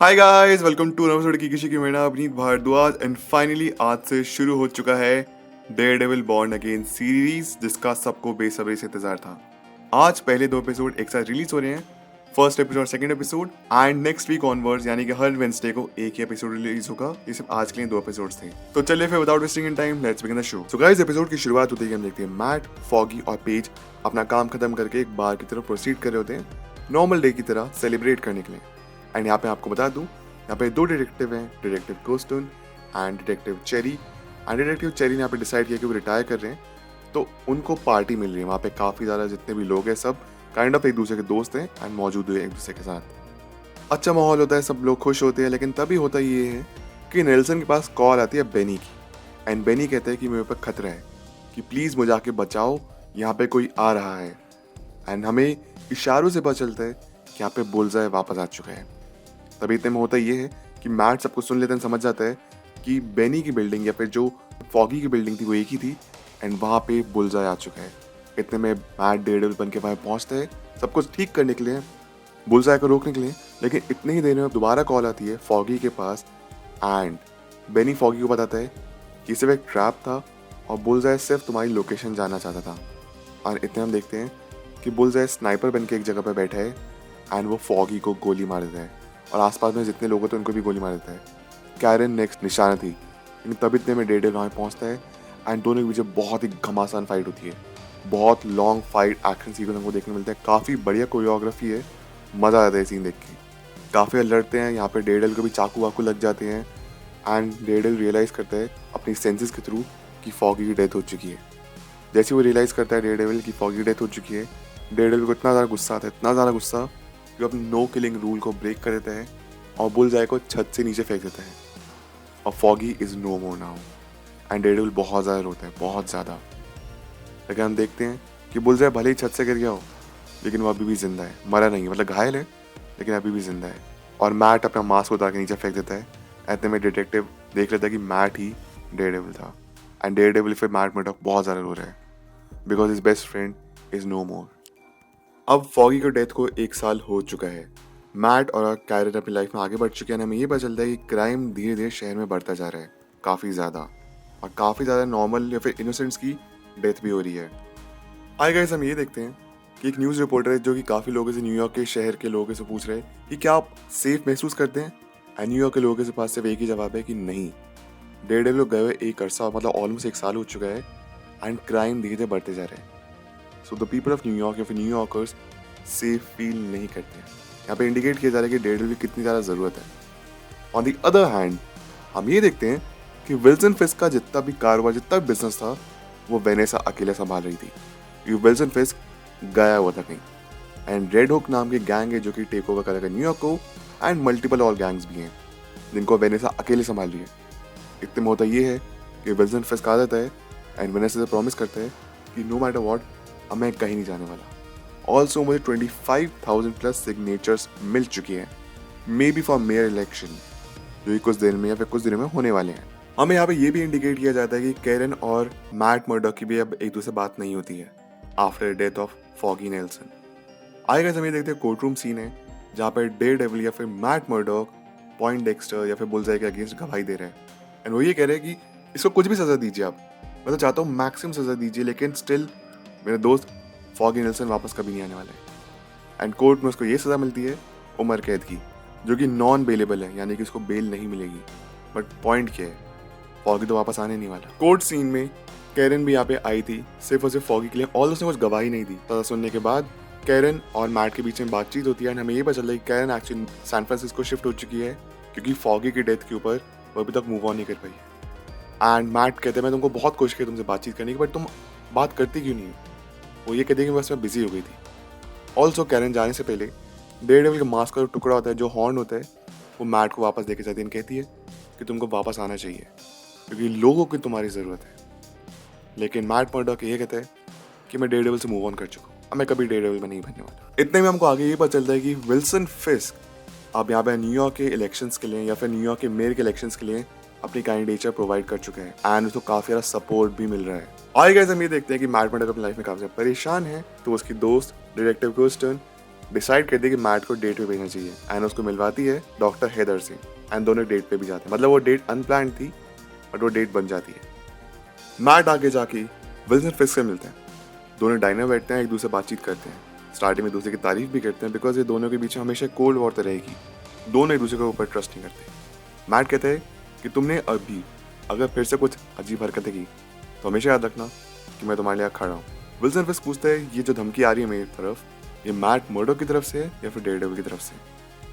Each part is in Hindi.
Hi guys, welcome to episode की किसी की मेरा अभिनीत भारद्वाज एंड फाइनली आज से शुरू हो चुका है डेयरडेविल बॉर्न अगेन सीरीज, जिसका सबको बेसब्री से इंतजार था। आज पहले दो एपिसोड एक साथ रिलीज हो रहे हैं, फर्स्ट एपिसोड और second episode, and next week onwards यानी कि हर वेंसडे को एक ही एपिसोड रिलीज होगा। ये सिर्फ आज के लिए दो एपिसोड्स थे, तो चलिए फिर without wasting in time let's begin the show. So guys, episode की शुरुआत होती है, हम देखते हैं मैट, फॉगी और पेज अपना काम खत्म करके एक बार की तरफ प्रोसीड कर रहे होते हैं नॉर्मल डे की तरह सेलिब्रेट करने के लिए। एंड यहाँ पे आपको बता दूं, यहाँ पे दो डिटेक्टिव हैं, detective Costan and detective Cherry. And detective Cherry ने यहाँ पे डिसाइड किया कि वो रिटायर कर रहे हैं, तो उनको पार्टी मिल रही है। वहाँ पे काफ़ी ज़्यादा जितने भी लोग हैं सब काइंड ऑफ एक दूसरे के दोस्त हैं एंड मौजूद हुए एक दूसरे के साथ। अच्छा माहौल होता है, सब लोग खुश होते हैं। लेकिन तभी होता ये है कि नेल्सन के पास कॉल आती है बेनी की, एंड बेनी कहते हैं कि मेरे ऊपर खतरा है, कि प्लीज़ मुझे आके बचाओ, यहाँ पे कोई आ रहा है। एंड हमें इशारों से पता चलता है कि यहाँ पे बुलजाय वापस आ चुका है। तभी इतने में होता ये है कि मैट सबको सुन लेते हैं, समझ जाता है कि बेनी की बिल्डिंग या फिर जो फॉगी की बिल्डिंग थी वो एक ही थी, एंड वहाँ पे बुलजाय आ चुका है। इतने में मैट डेयरडेविल बन के वहाँ पहुँचता है सब कुछ ठीक करने के लिए, बुलजाय को रोकने के लिए। लेकिन इतने ही देर में दोबारा कॉल आती है फॉगी के पास, एंड बेनी फॉगी को बताता है कि सिर्फ एक ट्रैप था और बुलजाय सिर्फ तुम्हारी लोकेशन जानना चाहता था। और इतने हम देखते हैं कि बुलजाय स्नाइपर बन के एक जगह पर बैठा है एंड वो फॉगी को गोली मार देता है, और आसपास में जितने लोग थे उनको भी गोली मार देता है। कैरन नेक्स्ट निशाना थी, लेकिन तब इतने में डेयरडेविल वहाँ पहुँचता है एंड दोनों के बीच बहुत ही घमासान फाइट होती है। बहुत लॉन्ग फाइट एक्शन सीक्वेंस हमको देखने मिलता है, काफ़ी बढ़िया कोरियोग्राफी है, मज़ा आता है सीन देख के। काफ़ी लड़ते हैं, यहाँ पे डेयरडेविल को भी चाकू वाकू लग जाते हैं एंड डेयरडेविल रियलाइज़ करता है अपनी सेंसेस के थ्रू कि फॉगी की डेथ हो चुकी है। जैसे वो रियलाइज़ करता है डेयरडेविल की फॉगी की डेथ हो चुकी है, डेयरडेविल को इतना ज़्यादा गुस्सा आता है, इतना ज़्यादा गुस्सा कि अपने नो किलिंग रूल को ब्रेक कर देता है और बुलजाय को छत से नीचे फेंक देता है। और Foggy is no more now and Daredevil बहुत ज़्यादा रोता है, बहुत ज़्यादा। लेकिन हम देखते हैं कि बुलजाय भले ही छत से गिर गया हो, लेकिन वो अभी भी जिंदा है, मरा नहीं है, मतलब घायल है लेकिन अभी भी जिंदा है। और मैट अपना मास्क उतार के नीचे फेंक देता है। ऐसे में डिटेक्टिव देख लेता है कि मैट ही डेयरडेविल था, एंड डेयरडेविल फिर मैट मर्डॉक बहुत ज़्यादा रो रहा है because his best friend is no more. अब फॉगी की डेथ को एक साल हो चुका है। मैट और कैरन अपनी लाइफ में आगे बढ़ चुके हैं। हमें ये पता चलता है कि क्राइम धीरे धीरे शहर में बढ़ता जा रहा है, काफ़ी ज़्यादा, और काफ़ी ज़्यादा नॉर्मल या फिर इनोसेंट्स की डेथ भी हो रही है। आए गाइस, हम ये देखते हैं कि एक न्यूज़ रिपोर्टर है जो कि काफ़ी लोगों से, न्यूयॉर्क के शहर के लोगों से पूछ रहे हैं कि क्या आप सेफ महसूस करते हैं। एंड न्यूयॉर्क के लोगों के पास सिर्फ एक ही जवाब है कि नहीं। डेयरडेविल गए हुए एक अरसा, मतलब ऑलमोस्ट एक साल हो चुका है, एंड क्राइम धीरे धीरे बढ़ते जा रहे हैं। So the people of New York या फिर न्यूयॉर्कर्स सेफ फील नहीं करते। यहाँ पे इंडिकेट किया जा रहा है कि डेयरडेविल की कितनी ज़्यादा ज़रूरत है। ऑन दी अदर हैंड, हम ये देखते हैं कि विल्सन फिस्क का जितना भी कारोबार, जितना भी बिजनेस था, वो वेनेसा अकेले संभाल रही थी, क्योंकि विल्सन फिस्क गया हुआ था कहीं। एंड रेड हुक नाम के गैंग है जो कि टेक ओवर करेगा न्यूयॉर्क को, एंड मल्टीपल और गैंग्स भी हैं जिनको वेनेसा अकेले संभाल रही है। इतने में होता ये है कि विल्सन फिस्क आ जाता है एंड वेनेसा से प्रॉमिस करता है कि नो मैटर व्हाट, अब मैं कहीं नहीं जाने वाला। ऑल्सो मुझे 25,000 प्लस सिग्नेचर्स मिल चुकी हैं, may be for mayor election, जो कि कुछ दिन में या फिर कुछ दिनों में होने वाले हैं। हमें यहाँ पे ये भी इंडिकेट किया जाता है कि कैरन और मैट मर्डॉक की भी अब एक दूसरे बात नहीं होती है after death of foggy Nelson. आएगा समय देखते हैं कोर्ट रूम सीन है जहाँ पर डेयरडेविल या फिर मैट मर्डॉक पॉइंट डेक्स्टर या फिर बुलजाई के अगेंस्ट गवाही दे रहे हैं। एंड वो ये कह रहे हैं कि इसको कुछ भी सजा दीजिए, आप, मैं तो चाहता हूँ मैक्सिमम सजा दीजिए, लेकिन स्टिल मेरे दोस्त फॉगी नेल्सन वापस कभी नहीं आने वाला है। एंड कोर्ट में उसको ये सज़ा मिलती है उम्र कैद की, जो कि नॉन बेलेबल है, यानी कि उसको बेल नहीं मिलेगी। बट पॉइंट क्या है, फॉगी तो वापस आने नहीं वाला। कोर्ट सीन में कैरन भी यहाँ पे आई थी सिर्फ और सिर्फ फॉगी के लिए, और उसने कुछ गवाही नहीं दी। पता सुनने के बाद कैरन और मैट के बीच में बातचीत होती है, एंड हमें ये पता चलता है कि Karen actually San Francisco shift हो चुकी है क्योंकि फॉगी की डेथ के ऊपर वो अभी तक मूव ऑन नहीं कर पाई है। एंड मैट कहते हैं मैं तुमको बहुत कोशिश की तुमसे बातचीत करने की, बट तुम बात करती क्यों नहीं हो। वो ये कहती है कि बस मैं बिजी हो गई थी। ऑल्सो कैरन जाने से पहले डेयरडेविल के मास्क का जो टुकड़ा होता है, जो हॉर्न होता है, वो मैट को वापस देके जाती है, कहती है कि तुमको वापस आना चाहिए क्योंकि लोगों की तुम्हारी ज़रूरत है। लेकिन मैट मर्डॉक ये कहता है कि मैं डेयरडेविल से मूव ऑन कर चुका हूँ, अब मैं कभी डेयरडेविल में नहीं बनने वाला। इतने में हमको आगे ये पता चलता है कि विल्सन फिस्क अब यहाँ पे न्यूयॉर्क के इलेक्शंस के लिए या फिर न्यूयॉर्क के मेयर के इलेक्शंस के लिए अपनी कैंडिडेचर प्रोवाइड कर चुके हैं, एंड उसको काफ़ी ज़्यादा सपोर्ट भी मिल रहा है। आगे गाइस, हम ये देखते हैं कि मैट मर्डॉक अपनी लाइफ में काफ़ी ज़्यादा परेशान है, तो उसकी दोस्त डिटेक्टिव कोस्टन डिसाइड करती है कि मैट को डेट पे भेजना चाहिए एंड उसको मिलवाती है डॉक्टर हेदर से एंड दोनों डेट पे भी जाते हैं। मतलब वो डेट अनप्लान्ड थी बट वो डेट बन जाती है। मैट आगे जाके विल्सन फिस्क से मिलते हैं। दोनों डाइनर बैठते हैं, एक दूसरे बातचीत करते हैं। स्टार्टिंग में दूसरे की तारीफ भी करते हैं बिकॉज ये दोनों के बीच में हमेशा कोल्ड वॉर तो रहेगी। दोनों एक दूसरे के ऊपर ट्रस्ट नहीं करते। मैट कहते हैं कि तुमने अभी अगर फिर से कुछ अजीब हरकतें की तो हमेशा याद रखना कि मैं तुम्हारे लिए खड़ा हूँ। विल्सन फिस्क पूछता है ये जो धमकी आ रही है मेरी तरफ, ये मैट मर्डोक की तरफ से है या फिर डेयरडेविल की तरफ से?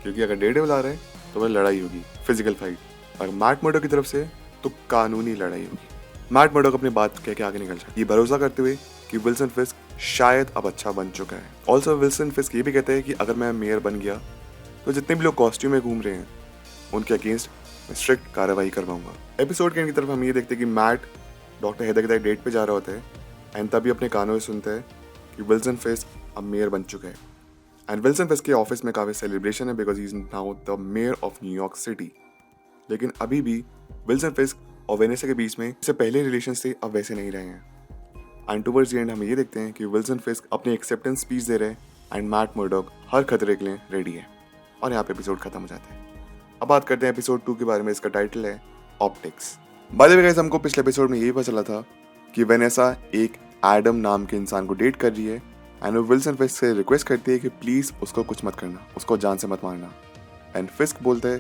क्योंकि अगर डेयरडेविल आ रहा है तो वह लड़ाई होगी, फिजिकल फाइट। अगर मैट मर्डोक की तरफ से तो कानूनी लड़ाई होगी। मैट मर्डोक अपनी बात कह के आगे निकल जाए, ये भरोसा करते हुए कि विल्सन फिस्क शायद अब अच्छा बन चुका है। ऑल्सो विल्सन फिस्क ये भी कहते हैं कि अगर मैं मेयर बन गया तो जितने भी लोग कॉस्ट्यूम में घूम रहे हैं उनके अगेंस्ट मैं स्ट्रिक्ट कार्रवाई करवाऊंगा। एपिसोड के एंड की तरफ हम ये देखते हैं कि मैट डॉक्टर हेदर के साथ डेट पे जा रहा होता है एंड तभी अपने कानों में सुनता है कि विल्सन फिस्क अब मेयर बन चुका है। एंड विल्सन फिस्क के ऑफिस में काफी सेलिब्रेशन है because he is now the mayor of New York city. लेकिन अभी भी विल्सन फिस्क और वेनेसा के बीच में जैसे पहले रिलेशन थे अब वैसे नहीं रहे हैं। एंड टुवर्ड्स द एंड हम ये देखते हैं कि विल्सन फिस्क अपनी एक्सेप्टेंस स्पीच दे रहे हैं एंड मैट मर्डोक हर खतरे के लिए रेडी है। और यहाँ पे एपिसोड खत्म हो जाता है। अब बात करते हैं एपिसोड 2 के बारे में। इसका टाइटल है optics. By the way guys, हमको पिछले एपिसोड में यही पता चला था कि वेनेसा एक एडम नाम के इंसान को डेट कर रही है एंड वो विल्सन फिस्क से रिक्वेस्ट करती है कि प्लीज उसको कुछ मत करना, उसको जान से मत मारना। एंड फिस्क बोलता है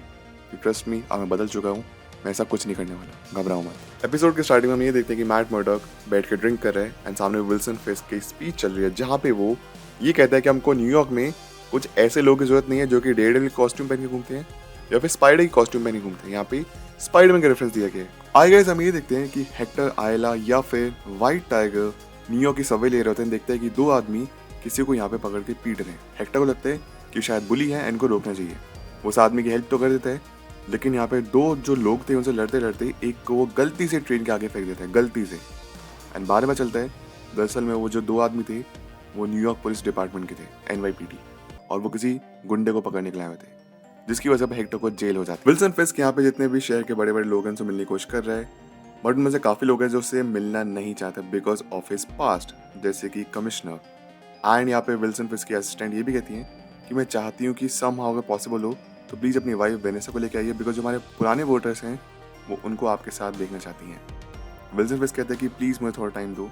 कि ट्रस्ट मी, अब मैं बदल चुका हूँ, मैं ऐसा कुछ नहीं करने वाला, घबराओ मत। एपिसोड के स्टार्टिंग में हम ये देखते हैं कि मैट मर्डोक बैठ के ड्रिंक कर रहा है एंड सामने विल्सन फिस्क की स्पीच चल रही है जहाँ पे वो ये कहता है कि हमको न्यूयॉर्क में कुछ ऐसे लोगों की जरूरत नहीं है जो कि डेयरडेविल कॉस्ट्यूम पहन के घूमते हैं या फिर स्पाइडर की कॉस्ट्यूम पहन के घूमते हैं। यहाँ पे स्पाइडरमैन का रेफरेंस दिया गया है। आगे गाइस हम ये देखते हैं कि हेक्टर आयला या फिर व्हाइट टाइगर न्यूयॉर्क की सर्वे ले रहे होते हैं। देखते हैं कि दो आदमी किसी को यहाँ पे पकड़ के पीट रहे हैं। हेक्टर को लगता है कि शायद बुली है, इनको रोकना चाहिए। वो उस आदमी की हेल्प तो कर देता है लेकिन यहाँ पे दो जो लोग थे उनसे लड़ते लड़ते एक को वो गलती से ट्रेन के आगे फेंक देते हैं, गलती से। एंड बाद में चलता है दरअसल में वो जो दो आदमी थे वो न्यूयॉर्क पुलिस डिपार्टमेंट के थे, NYPD, और वो किसी गुंडे को पकड़ने के लिए आए थे जिसकी वजह से हेक्टर को जेल हो जाती है। विल्सन फिस्क यहाँ पे जितने भी शहर के बड़े बड़े लोग हैं उनसे मिलने की कोशिश कर रहा है बट उनमें से काफी लोग हैं जो उससे मिलना नहीं चाहते बिकॉज ऑफ हिज पास्ट, जैसे कि कमिश्नर। एंड यहाँ पे विल्सन फिस्क की असिस्टेंट ये भी कहती है कि मैं चाहती हूँ कि समहाउ अगर पॉसिबल हो तो प्लीज अपनी वाइफ वेनेसा को लेके आइए बिकॉज जो हमारे पुराने वोटर्स हैं वो उनको आपके साथ देखना चाहती हैं। विल्सन फिस्क कहते हैं कि प्लीज मुझे थोड़ा टाइम दो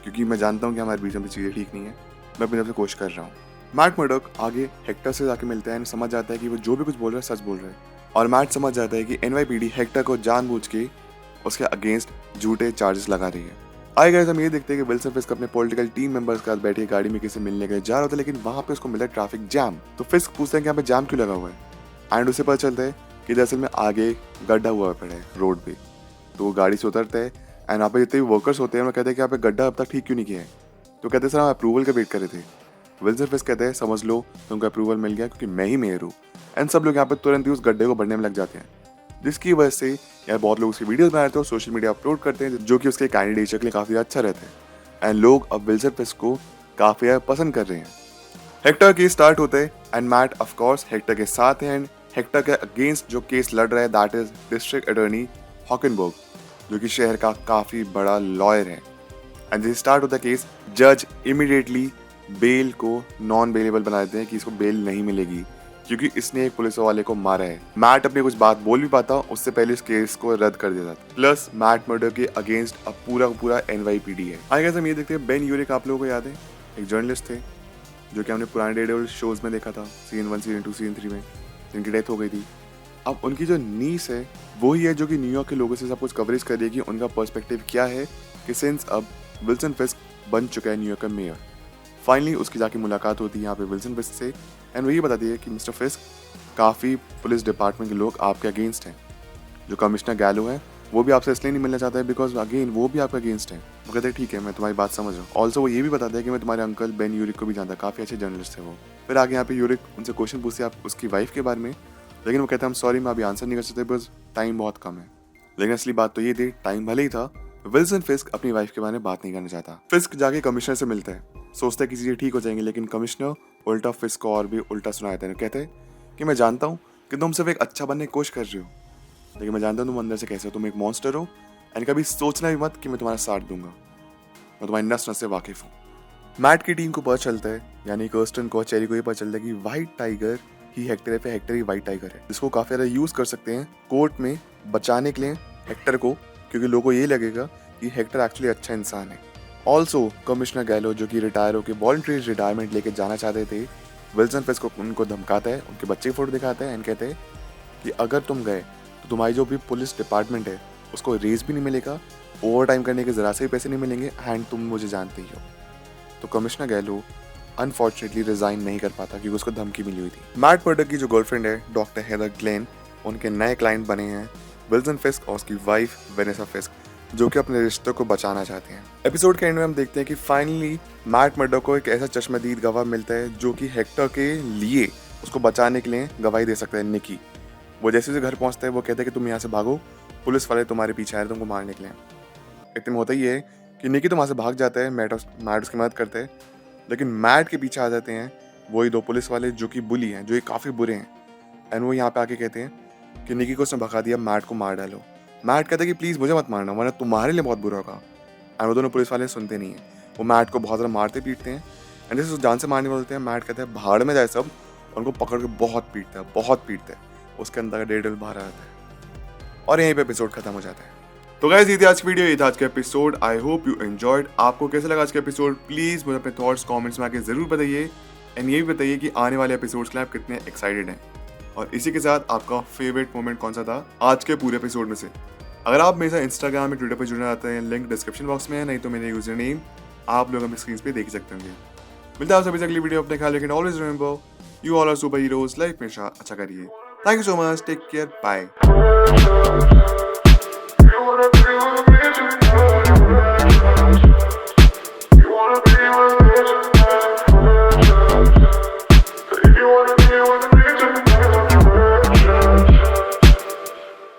क्योंकि मैं जानता हूँ कि हमारे बीच में चीजें ठीक नहीं है, मैं अपनी तरफ से कोशिश कर रहा हूँ। मैट मर्डोक आगे हेक्टर से जाके मिलता है एंड समझ जाता है कि वो जो भी कुछ बोल रहा है सच बोल रहा है। और मैट समझ जाता है कि NYPD हेक्टर को जानबूझ के उसके अगेंस्ट झूठे चार्जेस लगा रही है। आगे गाइस हम ये देखते हैं कि विल्सन फिस्क अपने पॉलिटिकल टीम मेंबर्स के साथ बैठे गाड़ी में किसी मिलने के लिए जा रहा होता है लेकिन वहां पे उसको मिला ट्रैफिक जैम। तो फिस्क पूछते हैं कि यहाँ पे जैम क्यों लगा हुआ है एंड उसे पता चलता है कि दरअसल में आगे गड्ढा हुआ पड़ा है रोड पे। तो वो गाड़ी से उतरता है एंड यहाँ पे जितने भी वर्कर्स होते हैं वो कहते हैं कि यहाँ पे गड्ढा अब तक ठीक क्यों नहीं किया है। तो कहते हैं सर हम अप्रूवल का वेट कर रहे थे। विल्सन फिस्क कहते हैं समझ लो तुमको अप्रूवल मिल गया क्योंकि मैं ही मेयर हूँ। एंड सब लोग यहाँ पे तुरंत ही उस गड्ढे को भरने में लग जाते हैं जिसकी वजह से यार बहुत लोग उसकी वीडियोस बनाते हैं और सोशल मीडिया अपलोड करते हैं जो कि उसके कैंडिडेट के लिए काफी अच्छा रहता है एंड लोग अब विल्सन फिस्क को काफी पसंद कर रहे हैं। हेक्टर केस स्टार्ट होता है and Matt of course Hector के साथ है एंड हेक्टर के अगेंस्ट जो केस लड़ रहा है that is district attorney Hawkinberg जो कि शहर का काफी बड़ा लॉयर है। एंड जैसे स्टार्ट होता है केस जज इमीडिएटली बेल को नॉन बेलेबल बना देते हैं कि इसको बेल नहीं मिलेगी क्योंकि इसने एक पुलिस वाले को मारा है। मैट अपनी कुछ बात बोल भी पाता उससे पहले इस केस को रद्द कर देता। प्लस मैट मर्डर के अगेंस्ट अब पूरा NYPD है। आगे हम ये देखते हैं बेन यूरिक, आप लोगों को याद है, एक जर्नलिस्ट थे जो कि हमने पुराने डेयरडेविल शोज में देखा था, सीजन 1, सीजन 2, सीजन 3 में, जिनकी डेथ हो गई थी। अब उनकी जो नीस है वही है जो कि न्यूयॉर्क के लोगों से सब कुछ कवरेज कर रही है कि उनका पर्सपेक्टिव क्या है कि सिंस अब विल्सन फिस्क बन चुका है न्यूयॉर्क का मेयर। फाइनली उसकी जाके मुलाकात होती है यहाँ पे विल्सन फिस्क से एंड वही बताती है कि मिस्टर फिस्क काफ़ी पुलिस डिपार्टमेंट के लोग आपके अगेंस्ट हैं। जो कमिश्नर गैलो है वो भी आपसे इसलिए नहीं मिलना चाहता है बिकॉज अगेन वो भी आपके अगेंस्ट है। वो कहते हैं ठीक है मैं तुम्हारी बात समझ रहा हूँ। ऑल्सो वो ये भी बताता है कि मैं तुम्हारे अंकल बेन यूरिक को भी जानता, काफ़ी अच्छे जर्नलिस्ट थे वो। फिर आगे यहाँ पे यूरिक उनसे क्वेश्चन पूछते हैं आप उसकी वाइफ के बारे में लेकिन वो कहते हैं हम सॉरी मैं अभी आंसर नहीं कर सकते बिकॉज टाइम बहुत कम है। लेकिन असली बात तो ये थी टाइम भले ही था, विल्सन फिस्क अपनी वाइफ के बारे में बात नहीं करना चाहता। फिस्क जाके कमिश्नर से मिलता है, सोचता है कि चीजें ठीक हो जाएंगी लेकिन कमिश्नर उल्टा फिस्क को और भी उल्टा सुनाता है। कहते हैं कि मैं जानता हूँ कि तुम सिर्फ एक अच्छा बनने की कोशिश कर रही हो लेकिन मैं जानता हूँ तुम अंदर से कैसे हो, तुम एक मॉन्स्टर हो एंड कभी सोचना भी मत कि मैं तुम्हारा साथ दूंगा, मैं तुम्हारी नस नस से वाकिफ हूँ। मैट की टीम को पता चलता है, यानी कर्स्टन को, चेरी को ये पता चलता है कि व्हाइट टाइगर ही हेक्टर है, फिर हेक्टर ही व्हाइट टाइगर है, जिसको काफी ज्यादा यूज कर सकते हैं कोर्ट में बचाने के लिए हेक्टर को, क्योंकि लोगों को ये लगेगा कि हेक्टर एक्चुअली अच्छा इंसान है। ऑल्सो कमिश्नर गैलो, जो कि रिटायर होकर वॉलंटरी रिटायरमेंट लेके जाना चाहते थे, विल्सन फिस्क को उनको धमकाता है, उनके बच्चे की फोटो दिखाता है एंड कहते हैं कि अगर तुम गए तो तुम्हारी जो भी पुलिस डिपार्टमेंट है उसको रेस भी नहीं मिलेगा, ओवर टाइम करने के जरा से भी पैसे नहीं मिलेंगे, एंड तुम मुझे जानते ही हो। तो कमिश्नर गैलो अनफॉर्चुनेटली रिजाइन नहीं कर पाता क्योंकि उसको धमकी मिली हुई थी। मैट मर्डोक की जो गर्लफ्रेंड है डॉक्टर हेदर ग्लेन, उनके नए क्लाइंट बने हैं विल्सन फिस्क और उसकी वाइफ वेनेसा फिस्क, जो कि अपने रिश्ते को बचाना चाहते हैं। एपिसोड के एंड में हम देखते हैं कि फाइनली मैट मर्डोक को एक ऐसा चश्मदीद गवाह मिलता है जो कि हेक्टर के लिए उसको बचाने के लिए गवाही दे सकता है, निकी। वो जैसे से घर पहुंचता है वो कहते हैं कि तुम यहाँ से भागो, पुलिस वाले तुम्हारे पीछे आ रहे तुमको मारने के लिए। इतने में होता ही है कि निकी तो वहाँ से भाग जाता है, मैट उसकी मदद करते हैं, लेकिन मैट के पीछे आ जाते हैं वही दो पुलिस वाले जो कि बुली हैं, जो ये काफ़ी बुरे हैं, एंड वो यहाँ पे आके कहते हैं कि निकी को उसने भगा दिया, मैट को मार डालो। मैट कहता है कि प्लीज़ मुझे मत मारना वरना तुम्हारे लिए बहुत बुरा होगा, एंड वो दोनों पुलिस वाले सुनते नहीं हैं। वो मैट को बहुत ज़्यादा मारते पीटते हैं, एंड जैसे जान से मारने बोलते हैं, मैट कहता है भाड़ में जाए सब, उनको पकड़ के बहुत पीटता है। उसके अंदर का डेडल बाहर आता है और यहीं पे एपिसोड खत्म हो जाता है। तो गाइस ये थी आज की वीडियो, ये था आज का episode. I hope you enjoyed. आपको कैसा लगा आज का एपिसोड प्लीज मुझे अपने थॉट्स कमेंट्स में आके जरूर बताइए, एंड ये भी बताइए कि आने वाले एपिसोड्स के लिए आप कितने एक्साइटेड हैं, और इसी के साथ आपका फेवरेट मोमेंट कौन सा था आज के पूरे एपिसोड में से। अगर आप मेरे साथ इंस्टाग्राम में ट्विटर पर जुड़ना चाहते हैं, लिंक डिस्क्रिप्शन बॉक्स में है, नहीं तो मेरे यूजर नेम आप लोग अपनी स्क्रीन पे देख सकते होंगे। मिलता है आपसे अगली वीडियो। अपने ख्याल रखें, always remember you all are super heroes, life में अच्छा करिए। Thank you so much, take care, bye. You wanna be with